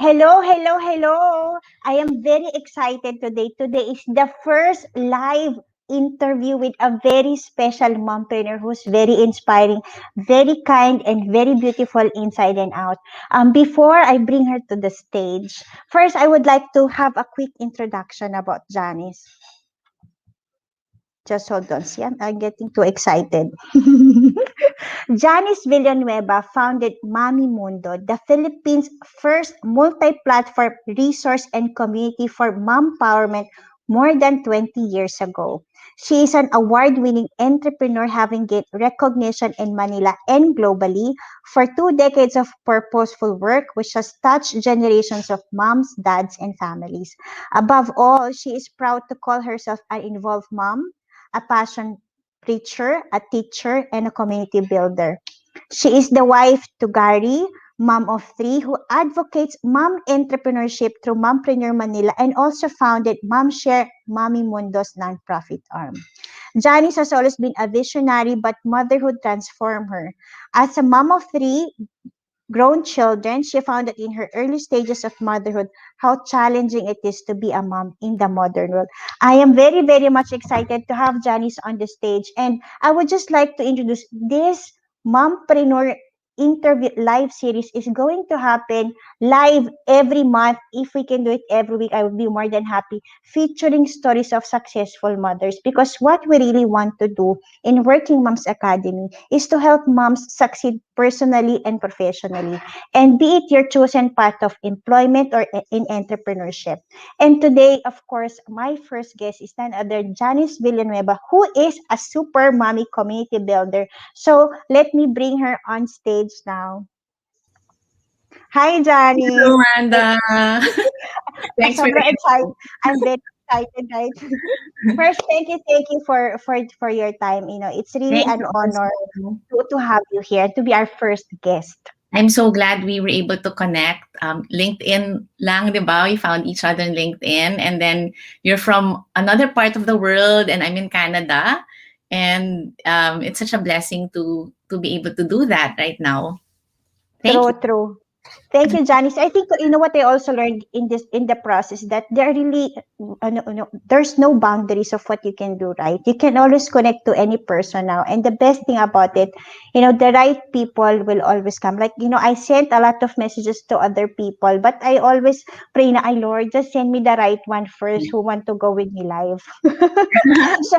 Hello, hello, hello. I am very excited today. Today is the first live interview with a very special mompreneur who's very inspiring, very kind, and very beautiful inside and out. Before I bring her to the stage, first I would like to have a quick introduction about Janice. Just hold on. See, I'm getting too excited. Janice Villanueva founded Mommy Mundo, the Philippines' first multi-platform resource and community for mom empowerment more than 20 years ago. She is an award-winning entrepreneur having gained recognition in Manila and globally for 2 decades of purposeful work which has touched generations of moms, dads, and families. Above all, she is proud to call herself an involved mom, a passion preacher, a teacher, and a community builder. She is the wife to Gary, mom of three, who advocates mom entrepreneurship through Mompreneur Manila and also founded Momshare, Mommy Mundo's nonprofit arm. Janice has always been a visionary, but motherhood transformed her. As a mom of three, grown children, she found that in her early stages of motherhood, how challenging it is to be a mom in the modern world. I am very, very much excited to have Janice on the stage. And I would just like to introduce this mompreneur interview live series is going to happen live every month. If we can do it every week, I would be more than happy, featuring stories of successful mothers, because what we really want to do in Working Moms Academy is to help moms succeed personally and professionally, and be it your chosen path of employment or in entrepreneurship. And today, of course, my first guest is none other Janice Villanueva, who is a super mommy community builder. So let me bring her on stage now. Hi, Hello, Janice. Amanda. Thanks for the Sobrang excited. invite. I'm very excited, right? First, thank you for your time. It's really Thank an you honor also. to have you here, to be our first guest. I'm so glad we were able to connect. LinkedIn lang, di ba? We found each other in LinkedIn. And then you're from another part of the world and I'm in Canada. And it's such a blessing to be able to do that right now. Thank you. True, true. Thank you, Janice. I think you know what I also learned in the process, that there really there's no boundaries of what you can do, right? You can always connect to any person now, and the best thing about it, the right people will always come. Like I sent a lot of messages to other people, but I always pray na, I Lord, just send me the right one first who want to go with me live. so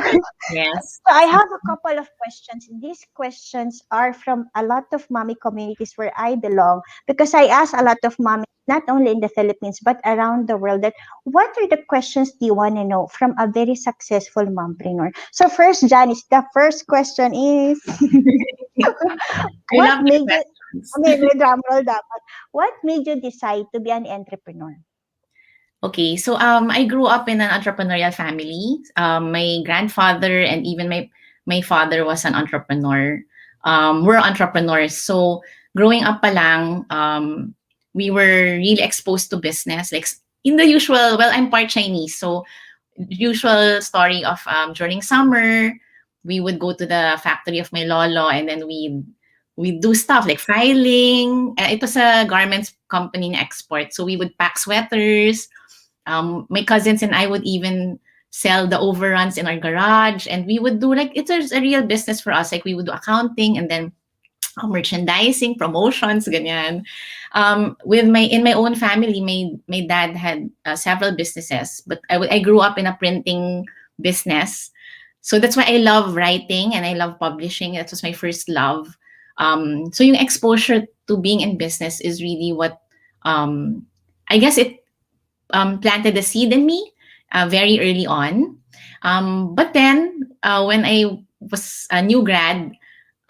Yes. So I have a couple of questions. These questions are from a lot of mommy communities where I belong, because I ask a lot of mommies, not only in the Philippines, but around the world, that what are the questions do you want to know from a very successful mompreneur? So first, Janice, the first question is, I what love your made you, questions. may drum roll dapat, what made you decide to be an entrepreneur? Okay, so I grew up in an entrepreneurial family. My grandfather and even my father was an entrepreneur. We're entrepreneurs. So growing up pa lang, we were really exposed to business. Like in the usual, well, I'm part Chinese, so usual story of during summer, we would go to the factory of my lolo and then we do stuff like filing. It was a garments company in export, so we would pack sweaters. My cousins and I would even sell the overruns in our garage, and we would do like it's a real business for us. Like we would do accounting and then merchandising, promotions, ganyan. With my in my own family, my dad had several businesses, but I grew up in a printing business, so that's why I love writing and I love publishing. That was my first love. So yung exposure to being in business is really what I guess it planted the seed in me very early on. But then, when I was a new grad,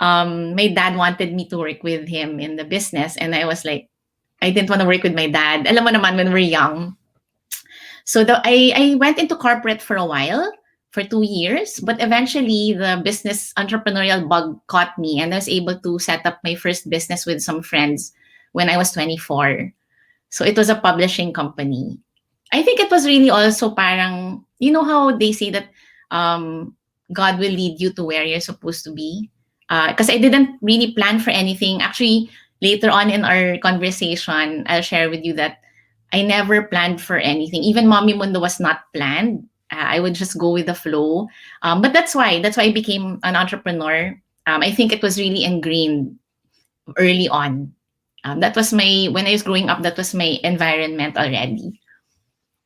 my dad wanted me to work with him in the business. And I was like, I didn't want to work with my dad. Alam mo naman, when we're young. So I went into corporate for a while, for 2 years. But eventually, the business entrepreneurial bug caught me. And I was able to set up my first business with some friends when I was 24. So it was a publishing company. I think it was really also parang, you know how they say that God will lead you to where you're supposed to be? Because I didn't really plan for anything. Actually, later on in our conversation, I'll share with you that I never planned for anything. Even Mommy Mundo was not planned. I would just go with the flow. But that's why I became an entrepreneur. I think it was really ingrained early on. That was my when I was growing up. That was my environment already.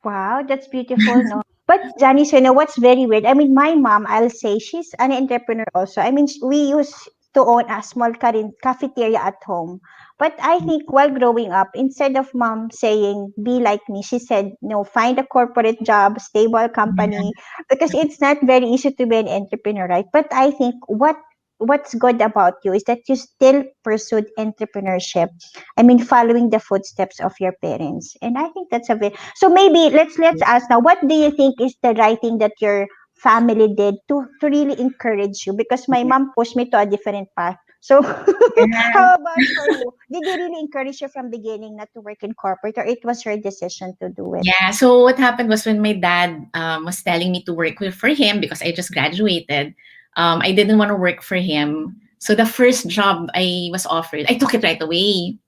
Wow, that's beautiful, no? But Janice, you know what's very weird? I mean, my mom, I'll say she's an entrepreneur also. I mean, we used to own a small cafeteria at home. But I think while growing up, instead of mom saying, be like me, she said, no, find a corporate job, stable company, because it's not very easy to be an entrepreneur, right? But I think what's good about you is that you still pursued entrepreneurship. I mean, following the footsteps of your parents. And I think that's a very so maybe let's ask now, what do you think is the right thing that your family did to really encourage you? Because my mom pushed me to a different path. So how about for you? Did they really encourage you from beginning not to work in corporate, or it was your decision to do it? Yeah. So what happened was when my dad was telling me to work for him because I just graduated, I didn't want to work for him. So the first job I was offered, I took it right away.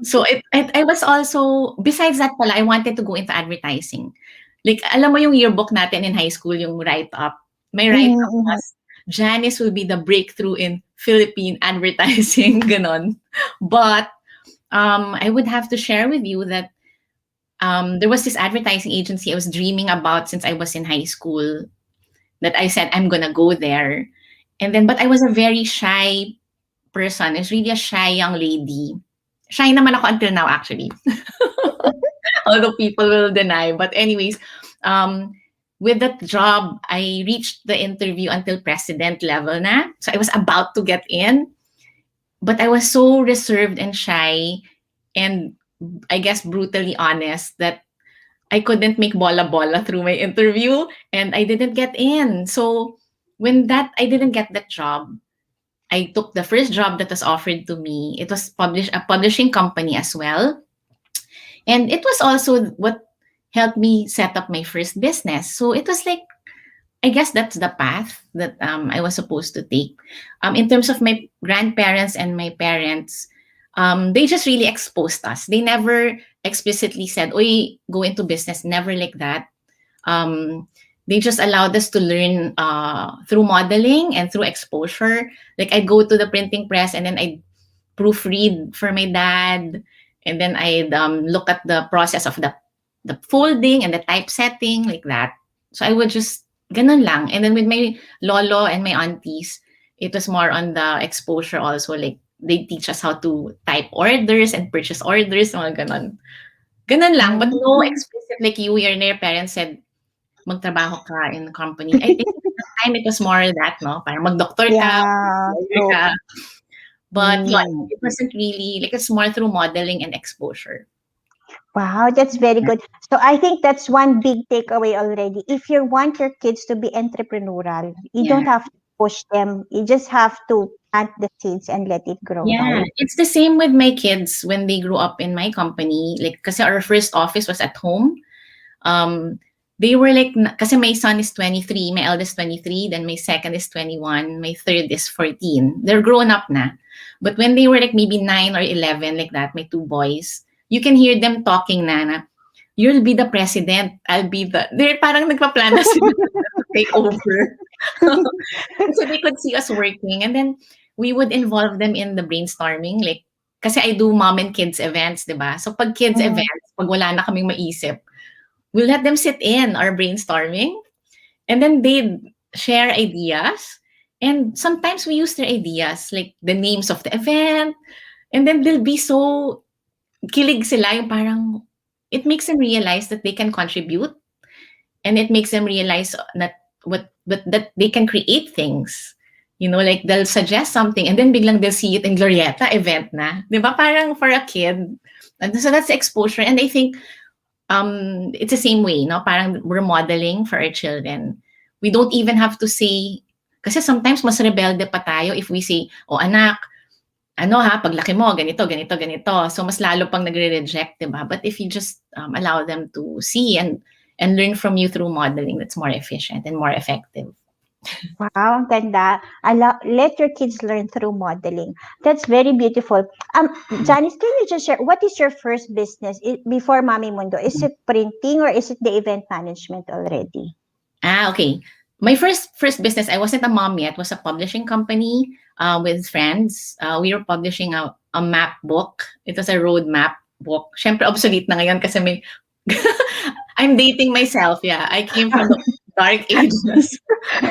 So I was also, besides that pala, I wanted to go into advertising. Like, alam mo yung yearbook natin in high school, yung write-up. My write-up Mm-hmm. was, Janice will be the breakthrough in Philippine advertising, ganon. But I would have to share with you that there was this advertising agency I was dreaming about since I was in high school that I said, I'm gonna go there. And then, but I was a very shy person. I was really a shy young lady. Shy naman ako until now, actually. Although people will deny. But anyways, um, with that job, I reached the interview until president level na. So I was about to get in. But I was so reserved and shy and I guess brutally honest that I couldn't make bola-bola through my interview and I didn't get in. So when that I didn't get that job, I took the first job that was offered to me. It was a publishing company as well. And it was also what helped me set up my first business. So it was like, I guess that's the path that I was supposed to take. In terms of my grandparents and my parents, they just really exposed us. They never explicitly said, "Oy, go into business." Never like that. They just allowed us to learn through modeling and through exposure. Like I'd go to the printing press and then I'd proofread for my dad, and then I'd look at the process of the folding and the typesetting like that. So I would just ganun lang. And then with my lolo and my aunties, it was more on the exposure also. Like they teach us how to type orders and purchase orders, mga ganon. Ganun lang, but no Mm-hmm. explicit like your parents said, magtrabaho ka in the company. I think at that time it was more that, no? Parang mag-doktor ka, Yeah, lawyer true. ka. But yun, Mm. it wasn't really, like it's more through modeling and exposure. Wow, that's very good. So I think that's one big takeaway already. If you want your kids to be entrepreneurial, you Yeah. don't have to push them. You just have to plant the seeds and let it grow, Yeah, right? it's the same with my kids when they grew up in my company. Like, kasi our first office was at home. Um, they were like, kasi my son is 23, my eldest 23, then my second is 21, my third is 14. They're grown up na. But when they were like maybe 9 or 11, like that, my two boys, you can hear them talking na, you'll be the president, I'll be the, they're parang nagpaplano sila to take over. So they could see us working. And then we would involve them in the brainstorming. Like, kasi I do mom and kids events, di ba? So pag kids Mm, events, pag wala na kaming maisip, we'll let them sit in our brainstorming. And then they share ideas. And sometimes we use their ideas, like the names of the event. And then they'll be so kilig sila, yung parang, it makes them realize that they can contribute and it makes them realize that that they can create things. You know, like they'll suggest something and then biglang they'll see it in Glorieta event na. Di ba? Parang for a kid. And so that's exposure. And I think it's the same way, no? Parang we're modeling for our children. We don't even have to say, kasi sometimes mas rebelde pa tayo if we say, oh anak, ano ha, paglaki mo, ganito, ganito, ganito. So, mas lalo pang nagre-reject, di ba? But if you just allow them to see and learn from you through modeling, that's more efficient and more effective. Wow, ang ganda. Let your kids learn through modeling. That's very beautiful. Janice, can you just share what is your first business before Mommy Mundo? Is it printing or is it the event management already? Okay. My first business, I wasn't a mom yet, was a publishing company with friends. We were publishing a map book. It was a road map book. Siyempre, obsolete na ngayon kasi may I'm dating myself. Yeah, I came from the dark ages.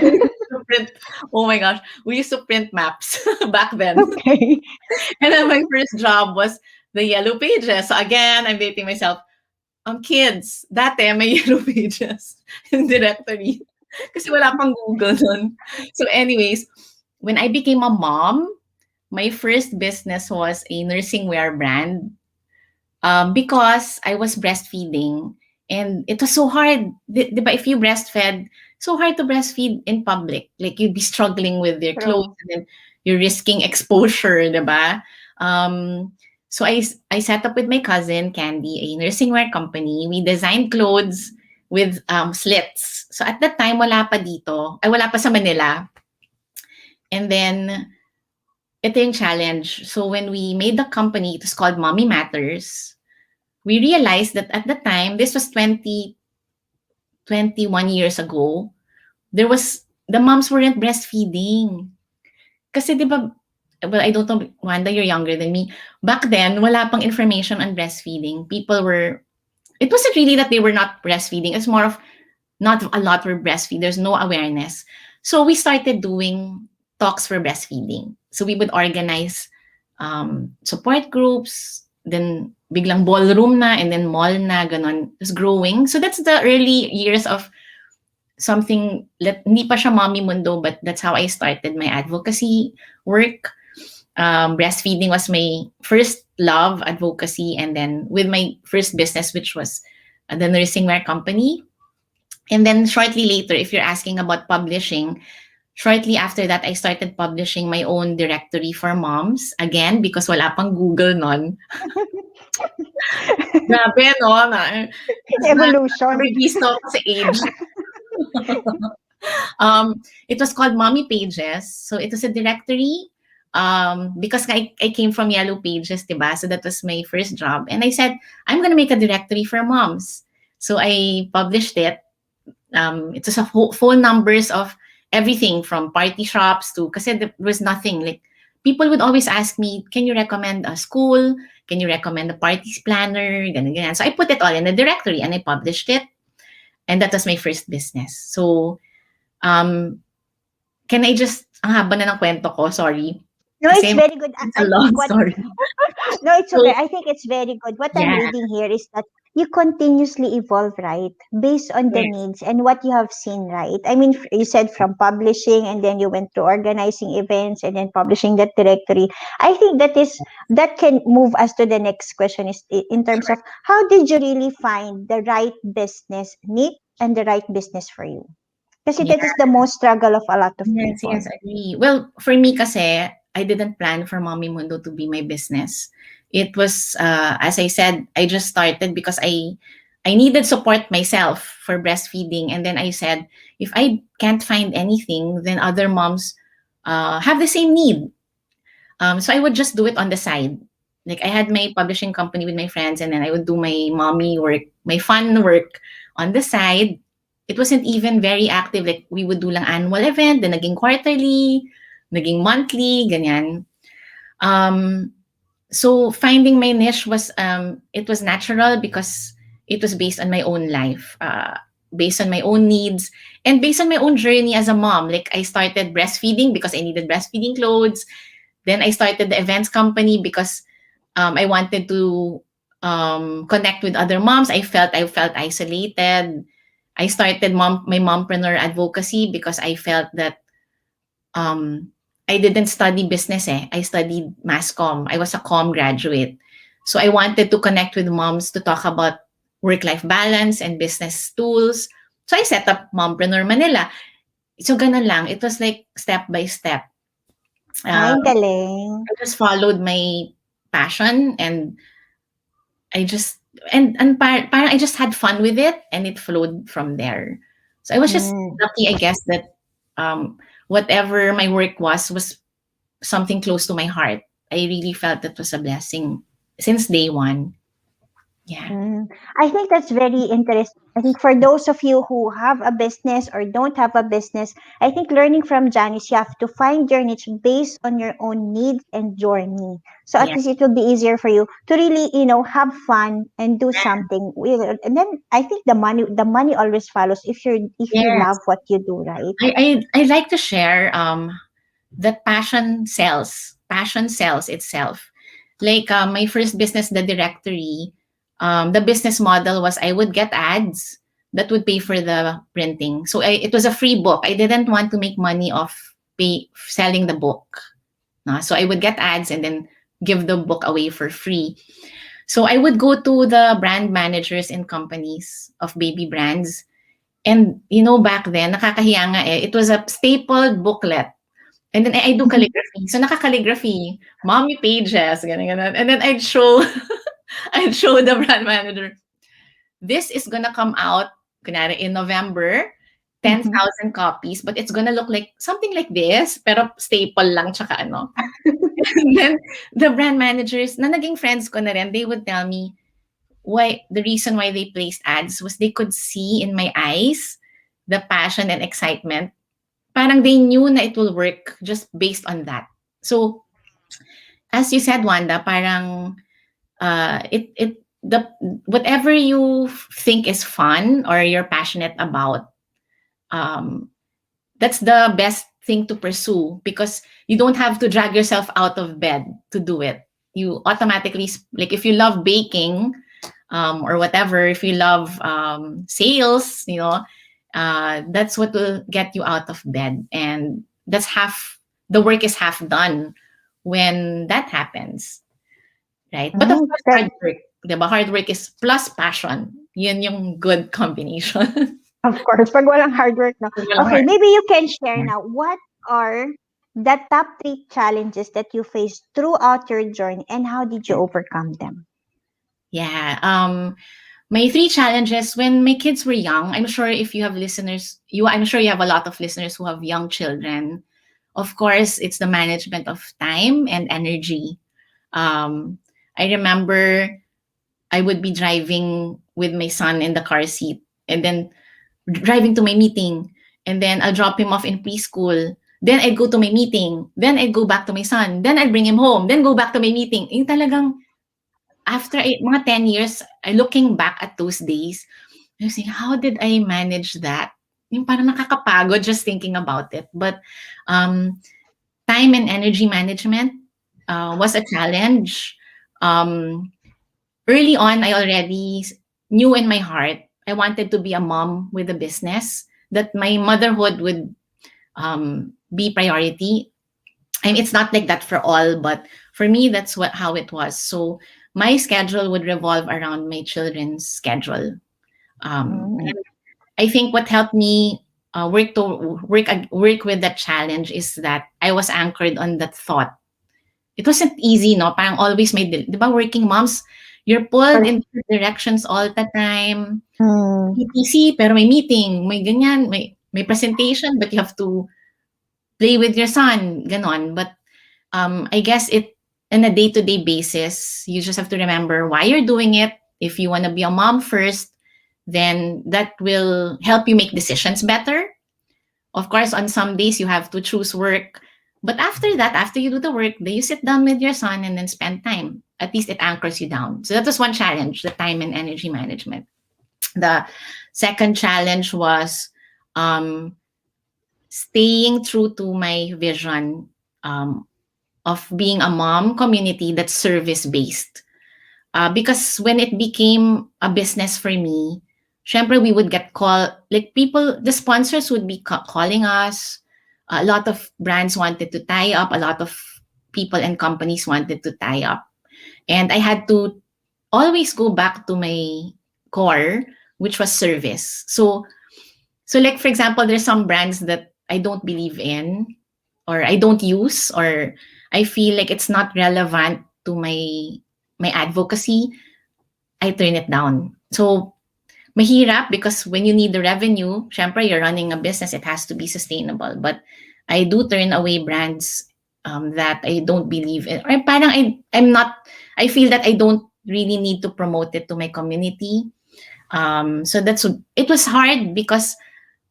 We used to print, oh my gosh, we used to print maps back then. Okay. And then my first job was the yellow pages. So again, I'm dating myself. Kids, dati may yellow pages yung directory. Kasi wala pang Google nun. So anyways, when I became a mom, my first business was a nursing wear brand, because I was breastfeeding and it was so hard. Di ba, if you breastfed, so hard to breastfeed in public. Like you'd be struggling with your clothes True. and then you're risking exposure, di ba? So I set up with my cousin Candy a nursing wear company. We designed clothes with slits. So at that time wala pa dito, ay wala pa sa Manila. And then ito yung challenge. So when we made the company, it was called Mommy Matters. We realized that at the time, this was 21 years ago, the moms weren't breastfeeding. Kasi di ba, well, I don't know, Wanda, you're younger than me. Back then, wala pang information on breastfeeding. It wasn't really that they were not breastfeeding. It's more of not a lot were breastfeed. There's no awareness. So we started doing talks for breastfeeding. So we would organize support groups, then biglang ballroom na, and then mall na, ganon. It was growing. So that's the early years of something, hindi pa siya Mommy Mundo, but that's how I started my advocacy work. Breastfeeding was my first love, advocacy, and then with my first business, which was the nursing wear company. And then shortly later, if you're asking about publishing, shortly after that, I started publishing my own directory for moms. Again, because wala pang Google nun. Grabe, no? Evolution. Nabibisto ako sa age. It was called Mommy Pages. So it was a directory. Because I came from Yellow Pages, diba? So that was my first job. And I said, I'm going to make a directory for moms. So I published it. It was a full numbers of everything from party shops to, kasi there was nothing. Like, people would always ask me, can you recommend a school? Can you recommend a parties planner? Ganun, ganun. So I put it all in the directory and I published it. And that was my first business. So, can I just, ang haba na ng kwento ko, sorry. No, it's Kasi very good. it's a I long think what story. No, it's So, okay. I think it's very good. What I'm yeah. reading here is that you continuously evolve, right? Based on the Yes. needs and what you have seen, right? I mean, you said from publishing and then you went to organizing events and then publishing that directory. I think that can move us to the next question is in terms of how did you really find the right business need and the right business for you? Kasi that is the most struggle of a lot of Yes, people. yes, agree. Well, for me kasi, I didn't plan for Mommy Mundo to be my business. It was, as I said, I just started because I needed support myself for breastfeeding. And then I said, if I can't find anything, then other moms have the same need. So I would just do it on the side. Like I had my publishing company with my friends, and then I would do my mommy work, my fun work on the side. It wasn't even very active. Like we would do lang annual event, then naging quarterly, naging monthly, ganyan. So finding my niche was it was natural because it was based on my own life, based on my own needs, and based on my own journey as a mom. Like I started breastfeeding because I needed breastfeeding clothes. Then I started the events company because I wanted to connect with other moms. I felt isolated. I started my mompreneur advocacy because I felt that I didn't study business. I studied mass comm. I was a comm graduate. So I wanted to connect with moms to talk about work-life balance and business tools. So I set up Mompreneur Manila. So ganun lang. It was like step by step. Ay, Um, galing. I just followed my passion and I just parang I just had fun with it and it flowed from there. So I was just Hmm. lucky, I guess, that whatever my work was something close to my heart. I really felt that was a blessing since day one. Yeah. Mm. I think that's very interesting. I think for those of you who have a business or don't have a business, I think learning from Janice, you have to find your niche based on your own needs and journey. So at Yeah. least it will be easier for you to really, have fun and do something with it. And then I think the money always follows if you love Yes. what you do, right? I like to share that passion sells itself. Like my first business, the directory, the business model was I would get ads that would pay for the printing. So it was a free book. I didn't want to make money off selling the book. No? So I would get ads and then give the book away for free. So I would go to the brand managers in companies of baby brands. And back then, nakakahiya nga eh, it was a stapled booklet. And then I do calligraphy. So naka-calligraphy, mommy pages, ganun, ganun. And then I'd show I'd show the brand manager, this is gonna come out, kunwari, in November, 10,000 copies, but it's gonna look like something like this, pero staple lang, tsaka ano. And then the brand managers, na naging friends ko na rin, they would tell me the reason why they placed ads was they could see in my eyes the passion and excitement. Parang they knew na it will work just based on that. So, as you said, Wanda, parang the whatever you think is fun or you're passionate about, um, that's the best thing to pursue because you don't have to drag yourself out of bed to do it. You automatically, like if you love baking, or whatever, if you love sales, that's what will get you out of bed. And that's the work is half done when that happens, right? But of Mm, course, that, hard work. Diba? Hard work is plus passion. Yun yung good combination. of course, pag walang hard work, no? Walang Okay, hard maybe you can share work. now, what are the top three challenges that you faced throughout your journey and how did you overcome them? Yeah. My three challenges when my kids were young. I'm sure if you have listeners, I'm sure you have a lot of listeners who have young children. Of course, it's the management of time and energy. I remember I would be driving with my son in the car seat and then driving to my meeting. And then I'll drop him off in preschool. Then I'd go to my meeting. Then I'd go back to my son. Then I'd bring him home. Then go back to my meeting. Yung talagang after mga 10 years, looking back at those days, I was thinking, how did I manage that? Yung parang nakakapagod just thinking about it. But time and energy management was a challenge. Early on, I already knew in my heart I wanted to be a mom with a business, that my motherhood would be priority. And it's not like that for all, but for me, that's how it was. So my schedule would revolve around my children's schedule. Mm, And I think what helped me work with that challenge is that I was anchored on that thought. It wasn't easy, no? Parang always may, di ba, working moms, you're pulled in different directions all the time. mm, PPC, pero may meeting, may ganyan, may presentation, but you have to play with your son, ganon. But I guess it on a day-to-day basis, you just have to remember why you're doing it. If you want to be a mom first, then that will help you make decisions better. Of course, on some days you have to choose work. But after that, after you do the work, then you sit down with your son and then spend time. At least it anchors you down. So that was one challenge, the time and energy management. The second challenge was staying true to my vision of being a mom community that's service based. Because when it became a business for me, syempre we would get like people, the sponsors would be calling us. A lot of brands wanted to tie up. A lot of people and companies wanted to tie up. And I had to always go back to my core, which was service. So like, for example, there's some brands that I don't believe in or I don't use, or I feel like it's not relevant to my advocacy. I turn it down. So mahirap because when you need the revenue, syempre you're running a business, it has to be sustainable. But I do turn away brands that I don't believe in. Or parang I'm not, I feel that I don't really need to promote it to my community. So it was hard because,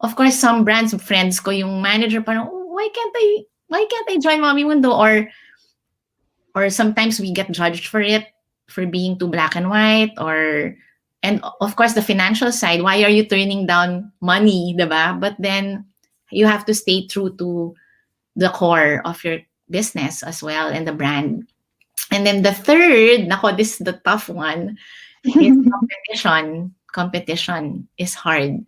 of course, some brands, friends ko, yung manager parang, oh, why can't I join Mommy Mundo? Or sometimes we get judged for it, for being too black and white, and of course the financial side, why are you turning down money, diba? But then you have to stay true to the core of your business as well and the brand. And then the third, nako, this is the tough one, is competition. Competition is hard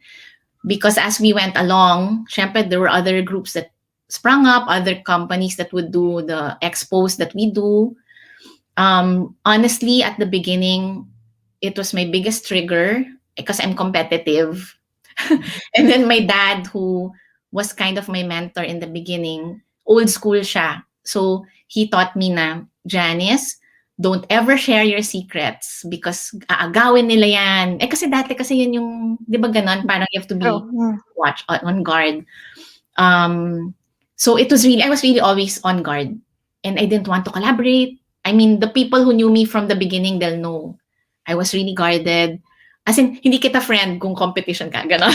because as we went along, syempre there were other groups that sprung up, other companies that would do the expos that we do. Honestly, at the beginning, it was my biggest trigger because I'm competitive. And then my dad, who was kind of my mentor in the beginning, old school siya. So he taught me na, Janice, don't ever share your secrets because aagawin nila yan. Eh kasi dati kasi yun yung, di ba ganon, parang you have to be True. on guard. So I was really always on guard and I didn't want to collaborate. I mean, the people who knew me from the beginning, they'll know I was really guarded. As in, hindi kita friend kung competition ka. Ganon.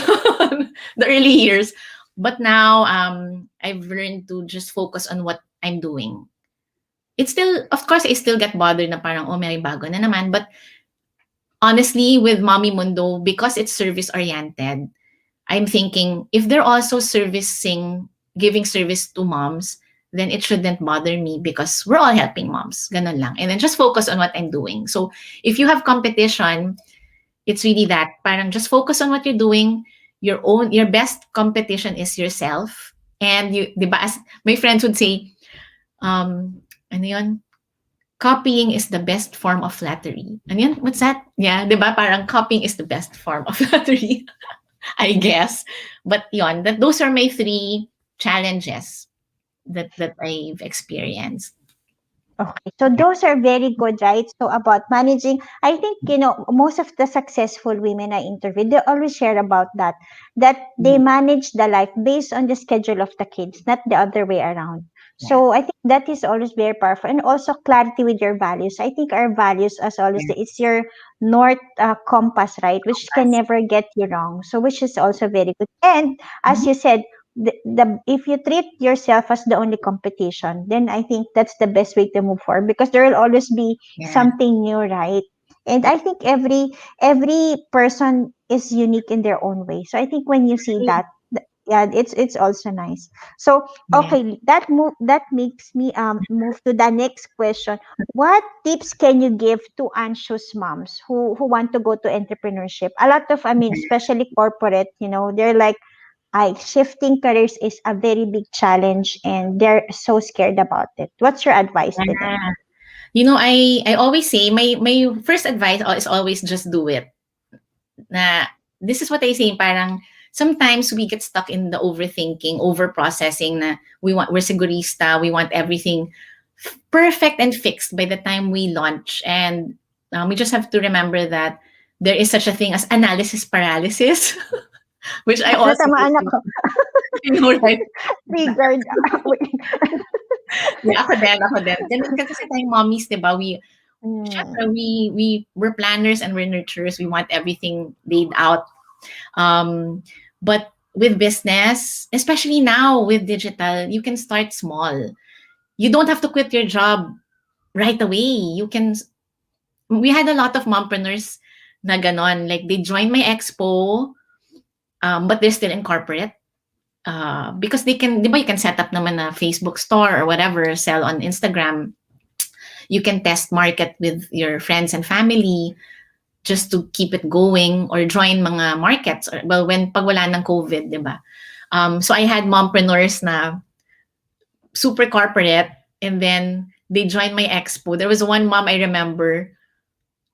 The early years. But now, I've learned to just focus on what I'm doing. It's still, of course, I still get bothered na parang, oh, may bago na naman. But honestly, with Mommy Mundo, because it's service-oriented, I'm thinking, if they're also giving service to moms, then it shouldn't bother me because we're all helping moms. Ganun lang. And then just focus on what I'm doing. So if you have competition, it's really that. Parang just focus on what you're doing. Your best competition is yourself. And di ba, as my friends would say, ano yun? Copying is the best form of flattery. Ano yun? What's that? Yeah, di ba? Parang copying is the best form of flattery, I guess. But yon, those are my 3 challenges that I've experienced. Okay, so those are very good, right? So about managing, I think, most of the successful women I interviewed, they always share about that they Mhm. manage the life based on the schedule of the kids, not the other way around. Yeah. So I think that is always very powerful. And also clarity with your values. I think our values, as always, Yeah. it's your north compass, right? Which can Compass. never get you wrong. So which is also very good. And as Mhm. you said, if you treat yourself as the only competition, then I think that's the best way to move forward because there will always be Yeah. something new, right? And I think every person is unique in their own way. So I think when you see Agree. that, yeah, it's also nice. So Yeah. okay, that makes me move to the next question. What tips can you give to anxious moms who want to go to entrepreneurship? A lot of, I mean, especially corporate, they're like, shifting careers is a very big challenge and they're so scared about it. What's your advice to them? Yeah. You know, I always say my first advice is always just do it. Na this is what I say, parang sometimes we get stuck in the overthinking, over processing na we're segurista, we want everything perfect and fixed by the time we launch. And we just have to remember that there is such a thing as analysis paralysis, which I also Natamaan used to, ako. you know, right? Triggered. Yeah, ako din. Ganun kasi tayong mommies, di ba? Mm, Syempre, we're planners and we're nurturers. We want everything laid out. But with business, especially now with digital, you can start small. You don't have to quit your job right away. We had a lot of mompreneurs na ganon. Like they joined my expo, but they're still in corporate. Because they can, di ba, you can set up naman a Facebook store or whatever, sell on Instagram. You can test market with your friends and family just to keep it going or join mga markets. Or, well, pag wala ng COVID, di ba? So I had mompreneurs na super corporate and then they joined my expo. There was one mom I remember.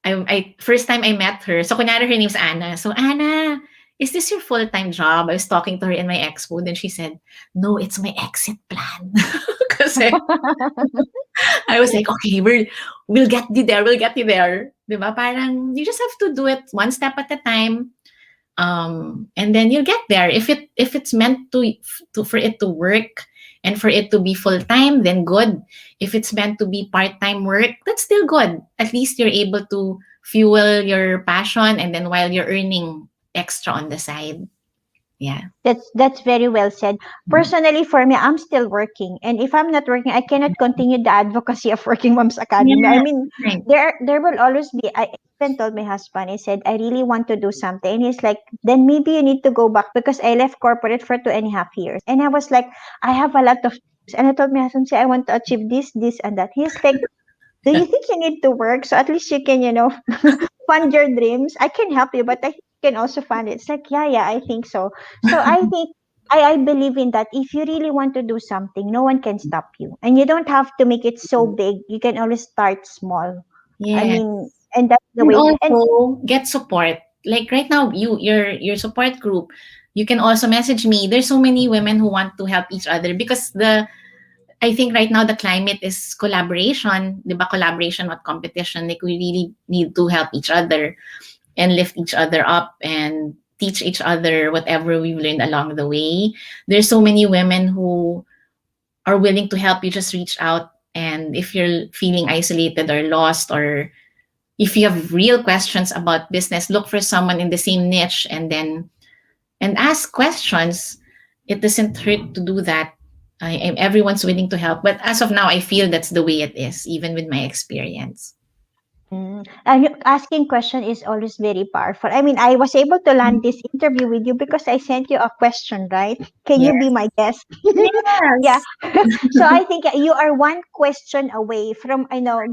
I first time I met her. So kunyari her name's Anna. So Anna, is this your full-time job? I was talking to her in my expo. Then she said, no, it's my exit plan. Kasi I was like, okay, we'll get you there. We'll get you there. Diba? Parang you just have to do it one step at a time. And then you'll get there. If it's meant to for it to work and for it to be full time, then good. If it's meant to be part time work, that's still good. At least you're able to fuel your passion, and then while you're earning extra on the side. Yeah. That's very well said. Personally, for me, I'm still working, and if I'm not working, I cannot continue the advocacy of Working Moms Academy. I Yeah. mean, Right. there will always be. I even told my husband. I said I really want to do something, and he's like, then maybe you need to go back because I left corporate for 2.5 years, and I was like, I have a lot of dreams, and I told my husband, say I want to achieve this, this, and that. He's like, do you think you need to work so at least you can, fund your dreams? I can help you, but I think you can also fund it. It's like, yeah, yeah, I think so. So I think I believe in that. If you really want to do something, no one can stop you. And you don't have to make it so big. You can always start small. I Yeah. mean, and that's the And way. And also get support. Like right now, your support group, you can also message me. There's so many women who want to help each other because the I think right now the climate is collaboration, 'di ba? Collaboration, not competition. Like we really need to help each other and lift each other up and teach each other whatever we've learned along the way. There's so many women who are willing to help you. Just reach out, and if you're feeling isolated or lost, or if you have real questions about business, look for someone in the same niche, and ask questions. It doesn't hurt to do that. Everyone's willing to help, but as of now, I feel that's the way it is, even with my experience. asking question is always very powerful. I mean, I was able to land this interview with you because I sent you a question, right? Can you be Yes. my guest? Yeah. Yes. So I think you are one question away from,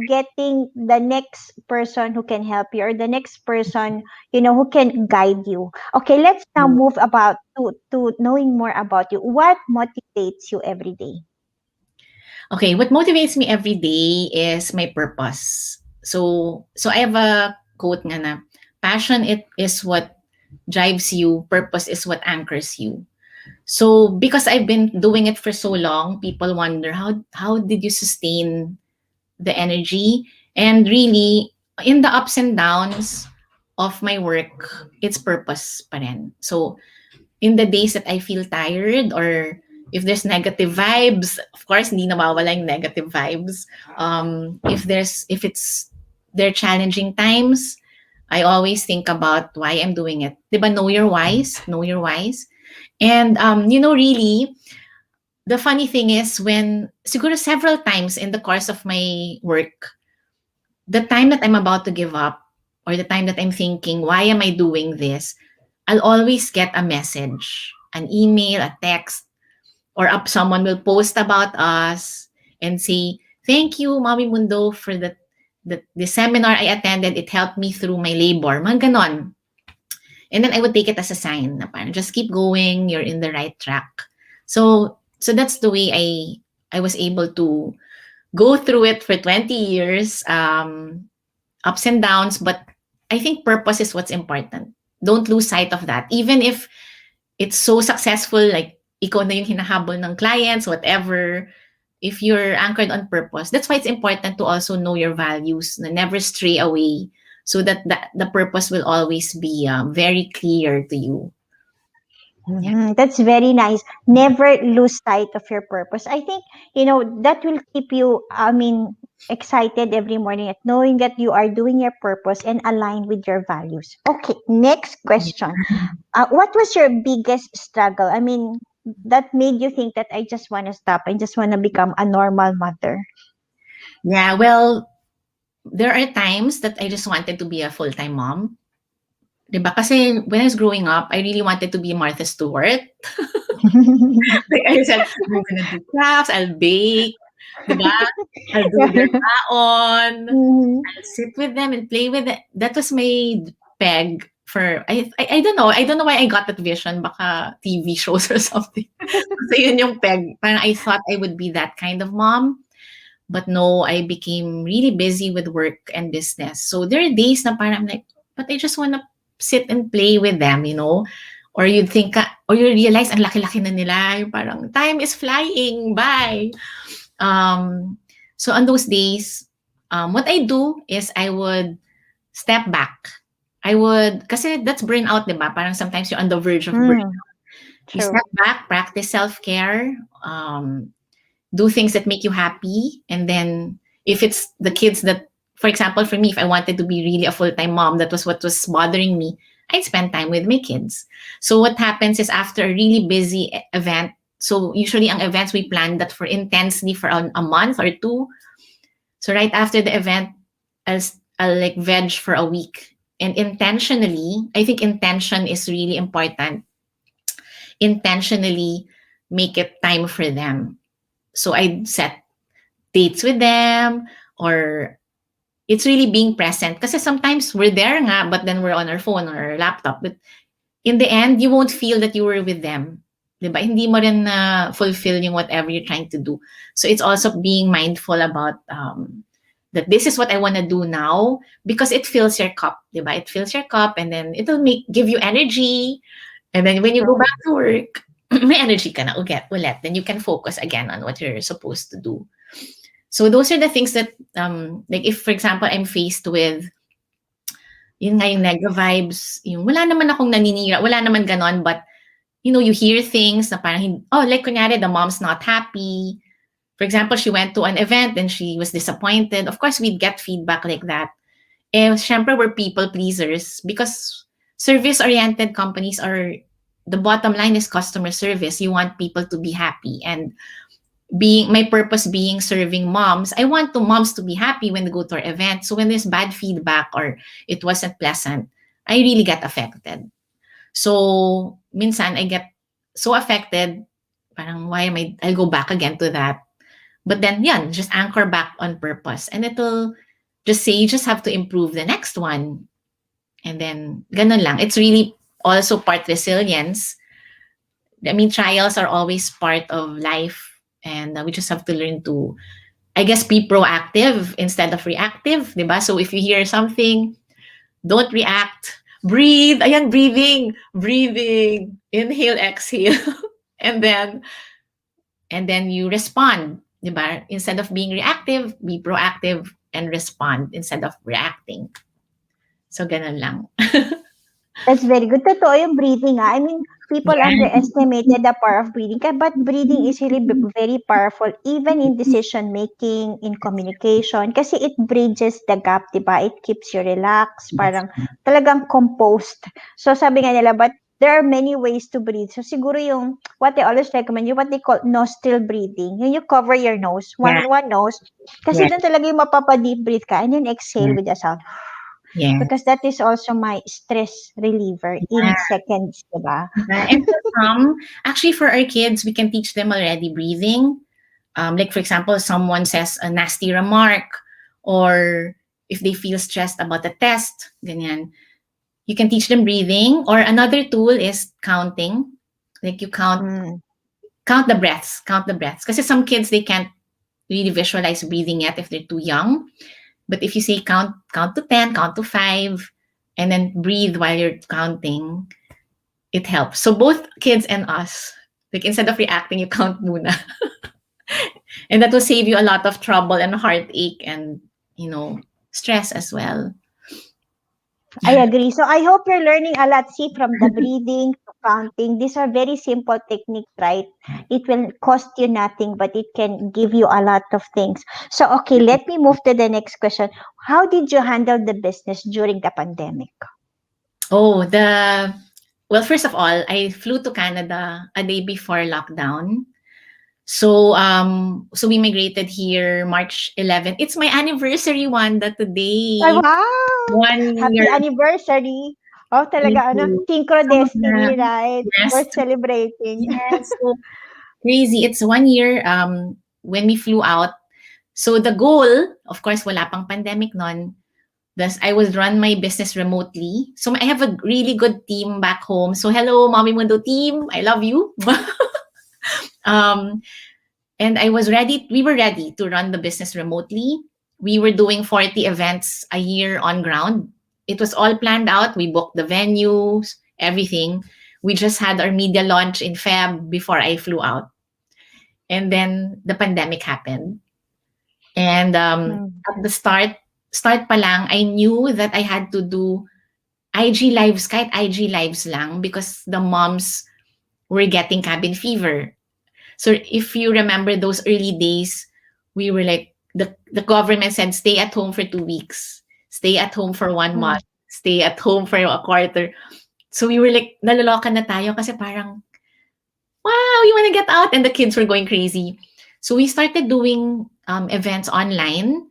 getting the next person who can help you or the next person, who can guide you. Okay, let's now move about to knowing more about you. What motivates you every day? Okay, what motivates me every day is my purpose. So I have a quote nga na, passion it is what drives you, purpose is what anchors you. So because I've been doing it for so long, people wonder how did you sustain the energy? And really, in the ups and downs of my work, it's purpose pa rin. So in the days that I feel tired, or if there's negative vibes, of course, hindi nawawala yung negative vibes. If it's there challenging times, I always think about why I'm doing it. Diba, know your whys, know your whys. And, really, the funny thing is when, siguro several times in the course of my work, the time that I'm about to give up, or the time that I'm thinking, why am I doing this? I'll always get a message, an email, a text, or up someone will post about us and say, thank you, Mommy Mundo, for the seminar I attended. It helped me through my labor. Mga ganon. And then I would take it as a sign na parang just keep going, you're in the right track. So that's the way I was able to go through it for 20 years, ups and downs, but I think purpose is what's important. Don't lose sight of that. Even if it's so successful, like ikaw na yung hinahabol ng clients, whatever, if you're anchored on purpose, that's why it's important to also know your values, na never stray away, so that the purpose will always be very clear to you. Yeah. That's very nice. Never lose sight of your purpose. I think, that will keep you, excited every morning at knowing that you are doing your purpose and aligned with your values. Okay, next question. What was your biggest struggle? I mean, that made you think that I just want to stop. I just want to become a normal mother. Yeah, well, there are times that I just wanted to be a full-time mom. Diba? Kasi when I was growing up, I really wanted to be Martha Stewart. Like I said, I'm gonna do crafts, I'll bake, diba? I'll do their baon, Mhm. I'll sit with them and play with it. That was my peg for, I don't know. I don't know why I got that vision. Baka TV shows or something. So yun yung peg. Parang I thought I would be that kind of mom. But no, I became really busy with work and business. So there are days na parang I'm like, but I just wanna sit and play with them, Or you'd think, or you realize, ang laki-laki na nila. Yung parang, time is flying, bye. So on those days, what I do is I would step back. I would, kasi that's burnout, di ba? Parang sometimes you're on the verge of burnout. Mm, You step true. back, practice self-care, um, do things that make you happy. And then if it's the kids that, for example, for me, if I wanted to be really a full-time mom, that was what was bothering me, I'd spend time with my kids. So what happens is after a really busy event, so usually ang events we plan that for intensely for a month or two. So right after the event, I'll like veg for a week. And intentionally, I think intention is really important. Intentionally make it time for them. So I set dates with them, or it's really being present. Kasi sometimes we're there nga, but then we're on our phone or our laptop. But in the end, you won't feel that you were with them. Diba? Hindi mo rin na fulfill yung whatever you're trying to do. So it's also being mindful about that this is what I want to do now because it fills your cup. Diba? It fills your cup and then it'll give you energy. And then when you go True. back to work, may energy ka na ulit. Then you can focus again on what you're supposed to do. So those are the things that, like if for example, I'm faced with, yun nga yung negative vibes, yung wala naman akong naninira, wala naman ganon, but you hear things na parang, like kunyari, the mom's not happy. For example, she went to an event and she was disappointed. Of course, we'd get feedback like that. Eh, syempre, we're people pleasers because service-oriented companies are, the bottom line is customer service. You want people to be happy. And being my purpose being serving moms, I want the moms to be happy when they go to our event. So when there's bad feedback or it wasn't pleasant, I really get affected. So minsan I get so affected, parang why am I'll go back again to that. But then yan, just anchor back on purpose. And it'll just say you just have to improve the next one. And then ganun lang. It's really also part resilience. I mean, trials are always part of life. And we just have to learn to, I guess, be proactive instead of reactive, diba? So if you hear something, don't react. Breathe. Ayan, breathing. Breathing. Inhale, exhale. and then and then you respond, diba? Instead of being reactive, be proactive and respond instead of reacting. So ganun lang. That's very good. Totoo yung breathing, I mean, people Yeah. underestimated the power of breathing. But breathing is really very powerful, even in decision making, in communication, kasi it bridges the gap, diba? It keeps you relaxed, That's parang talagang composed. So sabi nga nila, but there are many ways to breathe. So siguro yung, what they always recommend, yung what they call nostril breathing. Yung you cover your nose, yeah. one nose, kasi Yeah. doon talaga yung mapapa-deep breathe ka, and then exhale with a sound. Yeah. Because that is also my stress reliever in Yeah. seconds, diba? And for some, actually for our kids, we can teach them already breathing. Like for example, someone says a nasty remark, or if they feel stressed about a test, ganyan, you can teach them breathing. Or another tool is counting. Like you Mm. count the breaths, Because some kids they can't really visualize breathing yet if they're too young. But if you say count to 10, count to 5, and then breathe while you're counting, it helps. So both kids and us, like instead of reacting, you count muna. And that will save you a lot of trouble and heartache and, stress as well. I agree. So I hope you're learning a lot. See, from the breathing to counting, these are very simple techniques, right? It will cost you nothing, but it can give you a lot of things. So, okay, let me move to the next question. How did you handle the business during the pandemic? Oh, well, first of all, I flew to Canada a day before lockdown. So we migrated here March 11th. It's my anniversary one that Ay, today. wow! 1 year. Happy anniversary! Oh, Thank talaga, you. synchro So, destiny, right? yes, We're celebrating. yes. So crazy. It's 1 year when we flew out. So the goal, of course, wala pang pandemic nun. Thus, I would run my business remotely. So I have a really good team back home. So hello, Mommy Mundo team. I love you. um, and we were ready to run the business remotely. We were doing 40 events a year on ground. It was all planned out. We booked the venues, everything. We just had our media launch in Feb before I flew out. And then the pandemic happened. And Mm. at the start pa lang, I knew that I had to do IG lives, kahit IG lives lang, because the moms were getting cabin fever. So if you remember those early days, we were like, the government said, stay at home for 2 weeks, stay at home for 1 month, Mm. stay at home for a quarter. So we were like, naloloka na tayo kasi parang, wow, you want to get out? And the kids were going crazy. So we started doing events online.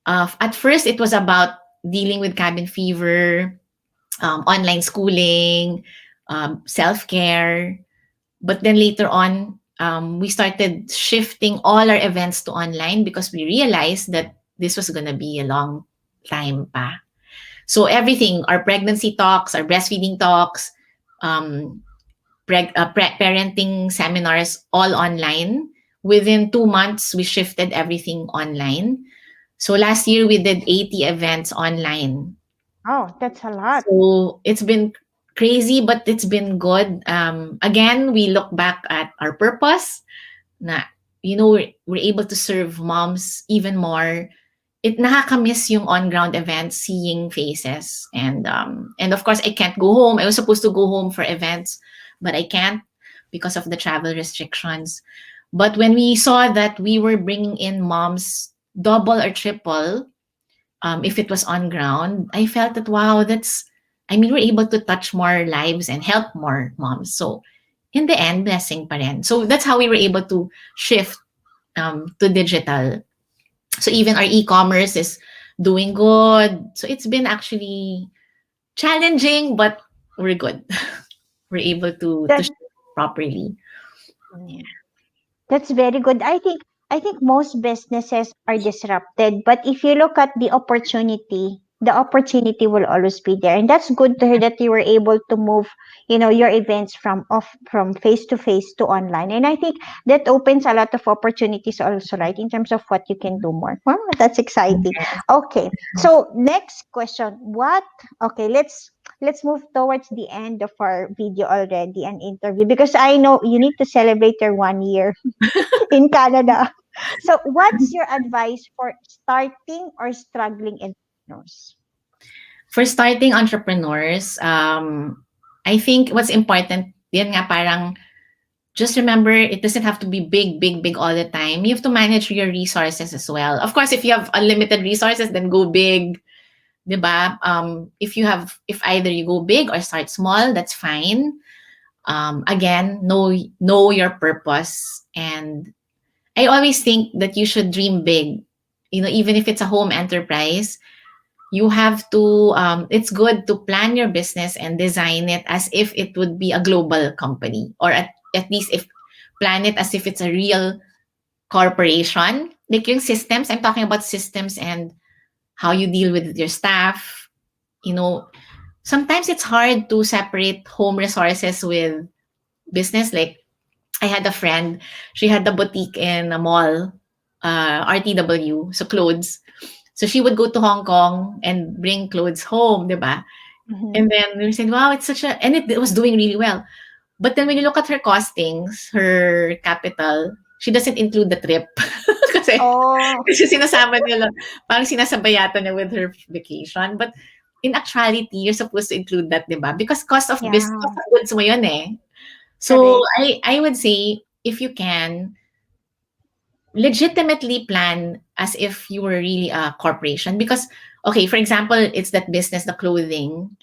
At first, it was about dealing with cabin fever, online schooling, self care. But then later on, we started shifting all our events to online because we realized that this was going to be a long time pa. So everything, our pregnancy talks, our breastfeeding talks, um, parenting seminars, all online. Within 2 months, we shifted everything online. So last year, we did 80 events online. Oh, that's a lot. So it's been crazy, but it's been good. Again, we look back at our purpose na, we're able to serve moms even more. It nakakamiss yung on-ground events, seeing faces. And of course, I can't go home. I was supposed to go home for events, but I can't because of the travel restrictions. But when we saw that we were bringing in moms double or triple, if it was on ground, I felt that, wow, we're able to touch more lives and help more moms. So in the end, blessing pa rin. So that's how we were able to shift to digital. So even our e-commerce is doing good. So it's been actually challenging, but we're good. We're able to That shift properly. mm, that's very good. I think most businesses are disrupted, but if you look at the opportunity will always be there. And that's good to hear that you were able to move, your events from face to face to online. And I think that opens a lot of opportunities also, right, in terms of what you can do more. Wow, that's exciting. Okay. So next question. Okay, let's move towards the end of our video already, an interview, because I know you need to celebrate your 1 year in Canada. So, what's your advice for starting or struggling entrepreneurs? For starting entrepreneurs, I think what's important, yan nga parang, just remember, it doesn't have to be big, big, big all the time. You have to manage your resources as well. Of course, if you have unlimited resources, then go big, 'di ba? If either you go big or start small, that's fine. Again, know your purpose, and I always think that you should dream big. Even if it's a home enterprise, you have to. It's good to plan your business and design it as if it would be a global company, or at least if plan it as if it's a real corporation. Like yung systems, I'm talking about systems and how you deal with your staff. You know, Sometimes it's hard to separate home resources with business. Like, I had a friend, she had a boutique in a mall, RTW, so clothes. So she would go to Hong Kong and bring clothes home, diba? Mhm. And then we said, wow, and it was doing really well. But then when you look at her costings, her capital, she doesn't include the trip. kasi, Oh, kasi sinasama niya lang, parang sinasabayatan niya with her vacation. But in actuality, you're supposed to include that, diba? Because cost yeah, of goods mo yun eh. So correct. I would say, if you can, legitimately plan as if you were really a corporation. Because, okay, for example, it's that business, the clothing.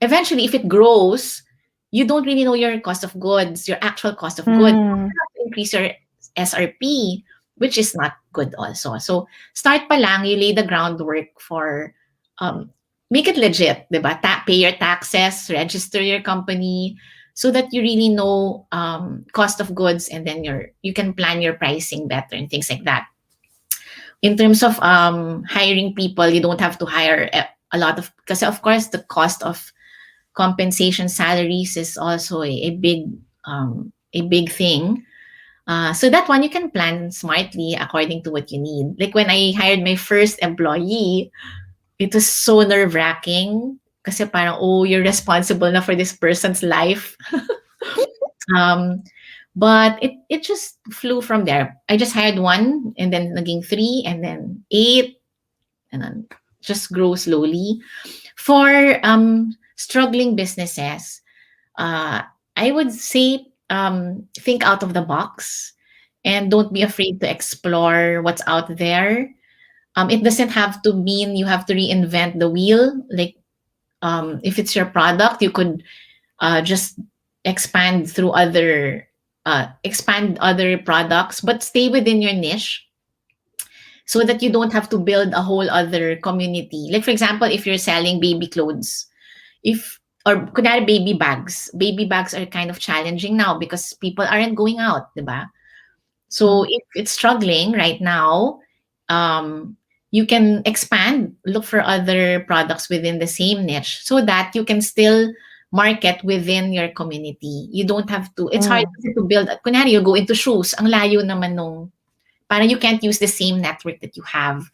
Eventually, if it grows, you don't really know your cost of goods, your actual cost of goods. Mm, You have to increase your SRP, which is not good also. So, start pa lang, you lay the groundwork for, um, make it legit, diba? Pay your taxes, register your company, so that you really know cost of goods, and then you can plan your pricing better and things like that. In terms of hiring people, you don't have to hire a lot of, because of course the cost of compensation salaries is also a big thing. So that one you can plan smartly according to what you need. Like when I hired my first employee, it was so nerve wracking. Kasi parang, oh, you're responsible na for this person's life. Um, but it just flew from there. I just hired one, and then naging three, and then eight, and then just grow slowly. For struggling businesses, uh, I would say think out of the box and don't be afraid to explore what's out there. It doesn't have to mean you have to reinvent the wheel. Like if it's your product, you could just expand through expand other products, but stay within your niche so that you don't have to build a whole other community. Like for example, if you're selling baby clothes, if or kunwari baby bags are kind of challenging now because people aren't going out, diba? So Mm. if it's struggling right now, um, you can expand, look for other products within the same niche so that you can still market within your community. You don't have to, it's hard Mm. kasi to build, kunyari you go into shoes, ang layo naman nung, parang you can't use the same network that you have.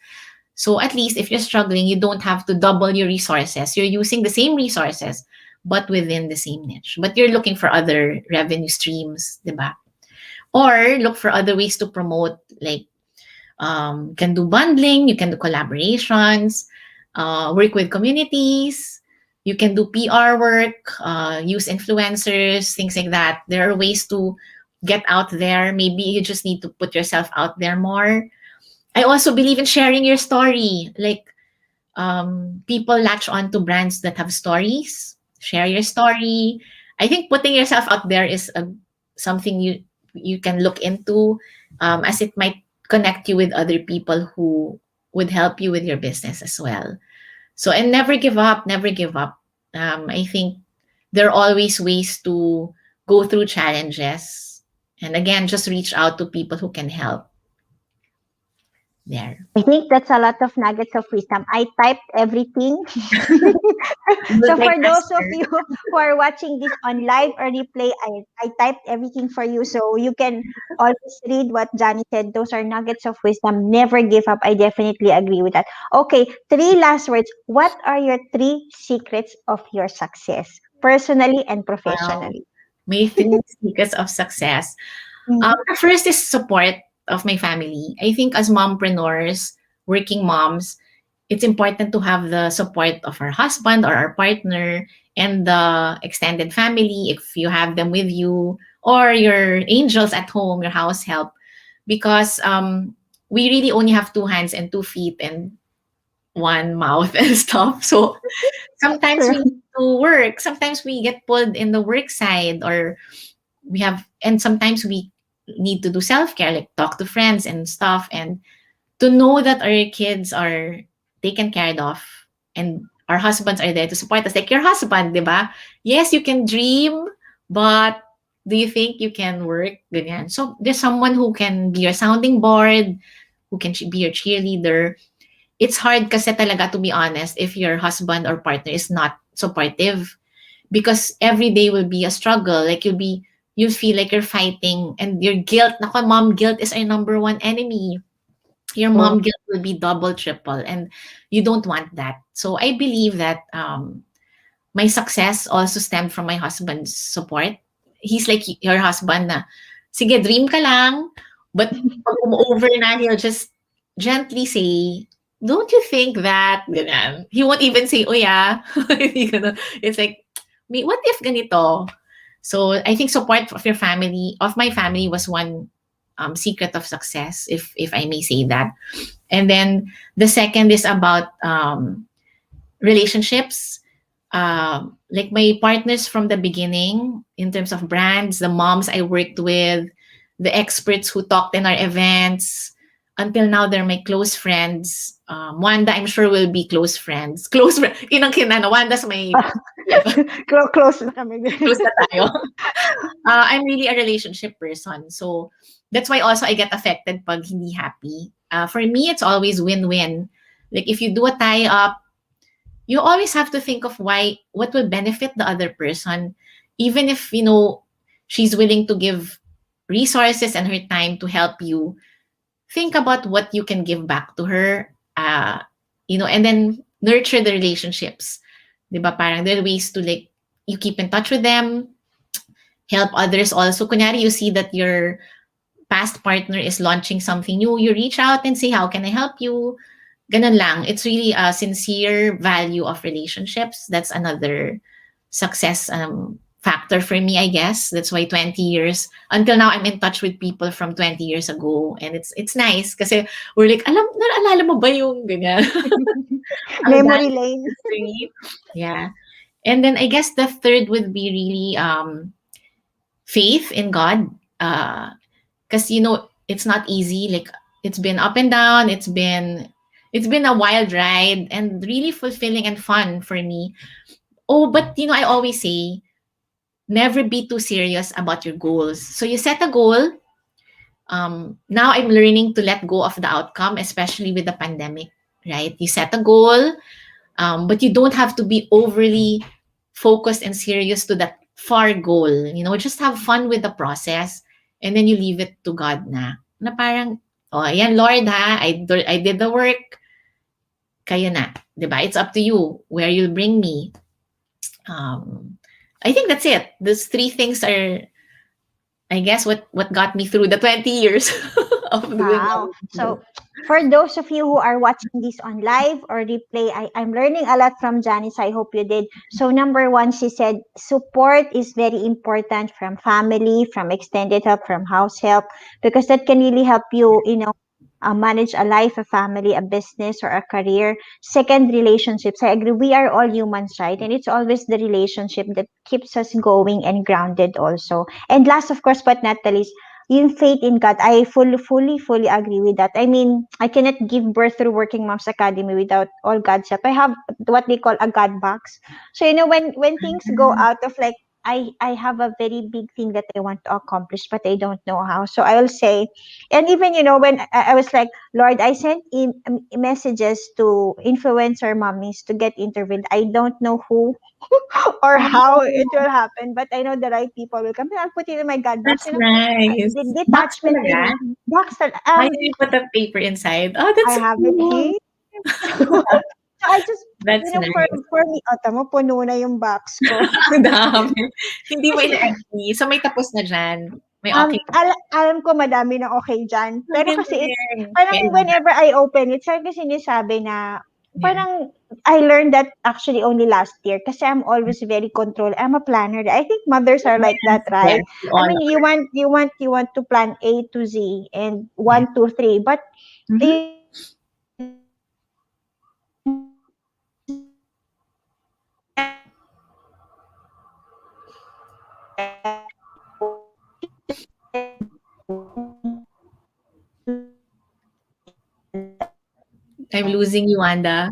So at least if you're struggling, you don't have to double your resources. You're using the same resources, but within the same niche. But you're looking for other revenue streams, diba? Or look for other ways to promote, like you can do bundling, you can do collaborations, work with communities, you can do PR work, use influencers, things like that. There are ways to get out there. Maybe you just need to put yourself out there more. I also believe in sharing your story. Like people latch on to brands that have stories. Share your story. I think putting yourself out there is something you can look into, as it might connect you with other people who would help you with your business as well. So and never give up. Never give up. I think there are always ways to go through challenges. And again, just reach out to people who can help there. I think that's a lot of nuggets of wisdom. I typed everything. You So look like for those of master. you who are watching this on live or replay, I typed everything for you so you can always read what Johnny said. Those are nuggets of wisdom. Never give up. I definitely agree with that. Okay, three last words. What are your three secrets of your success, personally and Wow. professionally? My three secrets of success. Mhm. The first is support of my family. I think as mompreneurs, working moms, it's important to have the support of our husband or our partner and the extended family if you have them with you, or your angels at home, your house help, because we really only have two hands and 2 feet and one mouth and stuff. So sometimes True. we need to work, sometimes we get pulled in the work side, or we have, and sometimes we need to do self-care, like talk to friends and stuff, and to know that our kids are taken care of and our husbands are there to support us, like your husband, di ba? Yes, you can dream, but do you think you can work? Ganyan. So there's someone who can be your sounding board, who can be your cheerleader. It's hard kasi talaga, to be honest, if your husband or partner is not supportive, because every day will be a struggle. Like you'll feel like you're fighting, and your guilt, nako, mom guilt is our number one enemy. Your True. mom guilt will be double, triple, and you don't want that. So I believe that my success also stemmed from my husband's support. He's like your husband na, sige, dream ka lang, but pag over na, he'll just gently say, don't you think that, ganyan. He won't even say, oh yeah. Hindi ganun. It's like, what if ganito? So I think support of your family, of my family, was one secret of success, if I may say that. And then the second is about relationships. Like my partners from the beginning, in terms of brands, the moms I worked with, the experts who talked in our events, until now they're my close friends. Wanda, I'm sure will be close friends. Close friend. Yun ang kinano. Wanda's my Close na kami. close na tayo. I'm really a relationship person. So that's why also I get affected pag hindi happy. For me, it's always win-win. Like if you do a tie-up, you always have to think of what will benefit the other person. Even if, she's willing to give resources and her time to help you, think about what you can give back to her, and then nurture the relationships. Diba? Parang there are ways to, like, you keep in touch with them, help others also. Kunyari, you see that your past partner is launching something new, you reach out and say, how can I help you? ganun lang. It's really a sincere value of relationships. That's another success factor for me, I guess. That's why 20 years until now I'm in touch with people from 20 years ago, and it's nice kasi we're like, naalala mo ba yung ganyan? Ang Memory dami lane. history. Yeah. And then I guess the third would be really faith in God. Because it's not easy. Like it's been up and down. It's been a wild ride and really fulfilling and fun for me. Oh, but I always say never be too serious about your goals. So you set a goal. Now I'm learning to let go of the outcome, especially with the pandemic. Right? You set a goal, but you don't have to be overly focused and serious to that far goal. Just have fun with the process, and then you leave it to God na parang, oh, ayan, Lord, ha, I did the work, kayo na. Diba? It's up to you where you'll bring me. I think that's it. Those three things are, I guess, what got me through the 20 years of doing Wow. Mommy So Mundo. for those of you who are watching this on live or replay, I'm learning a lot from Janice. I hope you did. So number one, she said support is very important from family, from extended help, from house help, because that can really help you, manage a life, a family, a business, or a career. Second, relationships. I agree. We are all humans, right? And it's always the relationship that keeps us going and grounded also. And last, of course, but not the least, yung faith in God. I fully agree with that. I mean, I cannot give birth through Working Moms Academy without all God's help. I have what they call a God box. So when things go out of like I have a very big thing that I want to accomplish, but I don't know how. So I'll say, and even when I was like, Lord, I sent in messages to influencer mommies to get interviewed. I don't know who or how it Oh, will happen, but I know the right people will come. I'll put it in my God box. that's nice. The Box detachment talaga? really. Box. Why did you put the paper inside? Oh, I that's so have it cool. here. So I just, That's nice. for me, tama, puno na yung box ko. Ang dami. Hindi mo ina-empty. So, may tapos na diyan. May okay na. Alam ko madami na okay dyan. Ang Pero kasi it's, galing. parang Kailan na? whenever I open it, sabi ko sinasabi na, Yeah. parang, I learned that actually only last year kasi I'm always very controlled. I'm a planner. I think mothers are like Yes, that, right? yes, we I all mean, are. you want to plan A to Z and Yeah. 1, 2, 3, but Mhm. I'm losing you, Wanda.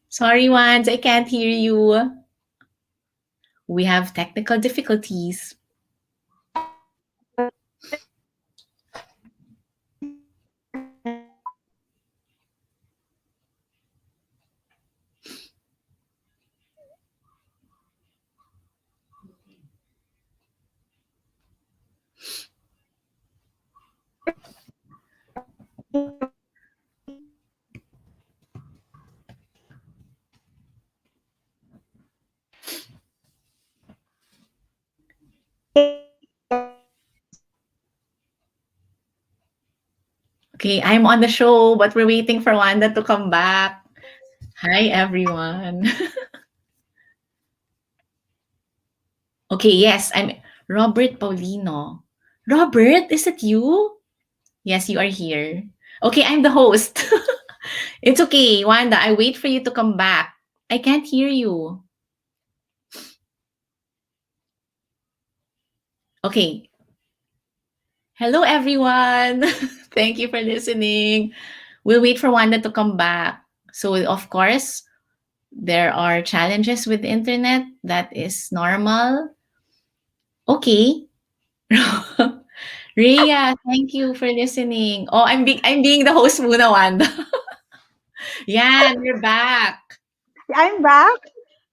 Sorry, Wands, I can't hear you. We have technical difficulties. Okay, I'm on the show, but we're waiting for Wanda to come back. Hi, everyone. Okay, yes, I'm Robert Paulino. Robert, is it you? Yes, you are here. Okay, I'm the host. It's okay, Wanda. I wait for you to come back. I can't hear you. Okay. Hello, everyone. Thank you for listening. We'll wait for Wanda to come back. So, of course, there are challenges with the internet. That is normal. Okay. Rhea, thank you for listening. Oh, I'm being the host muna, Wanda. Yeah, we're back. I'm back.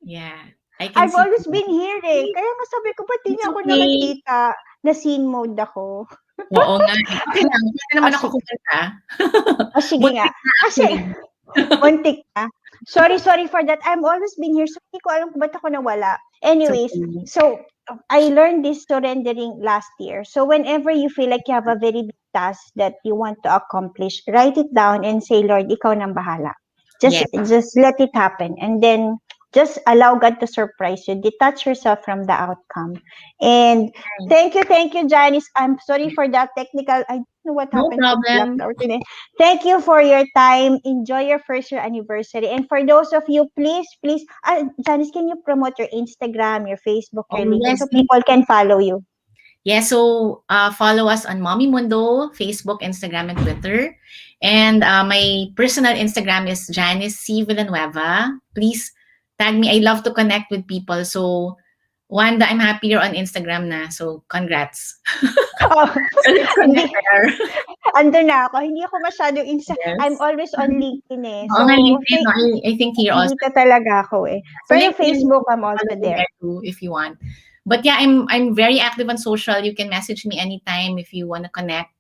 Yeah, I can I've see always you. been here eh. Kaya nga sabi ko, ba't di It's niya ako okay. nakikita? Na scene mode ako. Oo nga, eh. Okay lang, puwede Ah, naman ako si kumanta. sige nga. Muntik na Kasi actually. muntik na. Sorry for that. I'm always been here, so hindi ko alam kung ba't ako nawala. It's Anyways, okay. so I learned this surrendering last year. So whenever you feel like you have a very big task that you want to accomplish, write it down and say, Lord, ikaw nang bahala. Just Yes. just let it happen. And then just allow God to surprise you. Detach yourself from the outcome. And thank you, Janice. I'm sorry for that technical. I don't know what No happened to the problem. laptop today. Thank you for your time. Enjoy your first year anniversary. And for those of you, please, Janice, can you promote your Instagram, your Facebook, Oh, your LinkedIn yes, so please. people can follow you? Yeah, so follow us on Mommy Mundo, Facebook, Instagram, and Twitter. And my personal Instagram is Janice C. Villanueva. Please tag me. I love to connect with people. So, Wanda, I'm happy you're on Instagram na. So, congrats. Oh, Let's hindi, connect there. andun na ako. Hindi ako masyadong I'm Yes. always on LinkedIn eh. Oo nga, So, LinkedIn. No, I think here also. dito talaga ako eh. So, Pero LinkedIn, Facebook, I'm follow also me there. there too if you want. But yeah, I'm very active on social. You can message me anytime if you want to connect.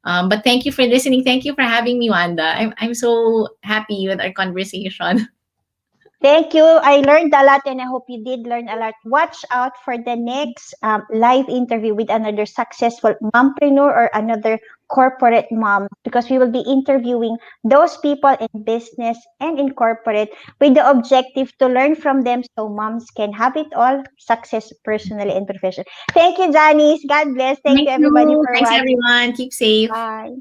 But thank you for listening. Thank you for having me, Wanda. I'm so happy with our conversation. Thank you. I learned a lot and I hope you did learn a lot. Watch out for the next live interview with another successful mompreneur or another corporate mom because we will be interviewing those people in business and in corporate with the objective to learn from them so moms can have it all, success personally and professionally. Thank you, Janice. God bless. Thank Thank you, everybody, you. for Thanks, watching. everyone. Keep safe. Bye.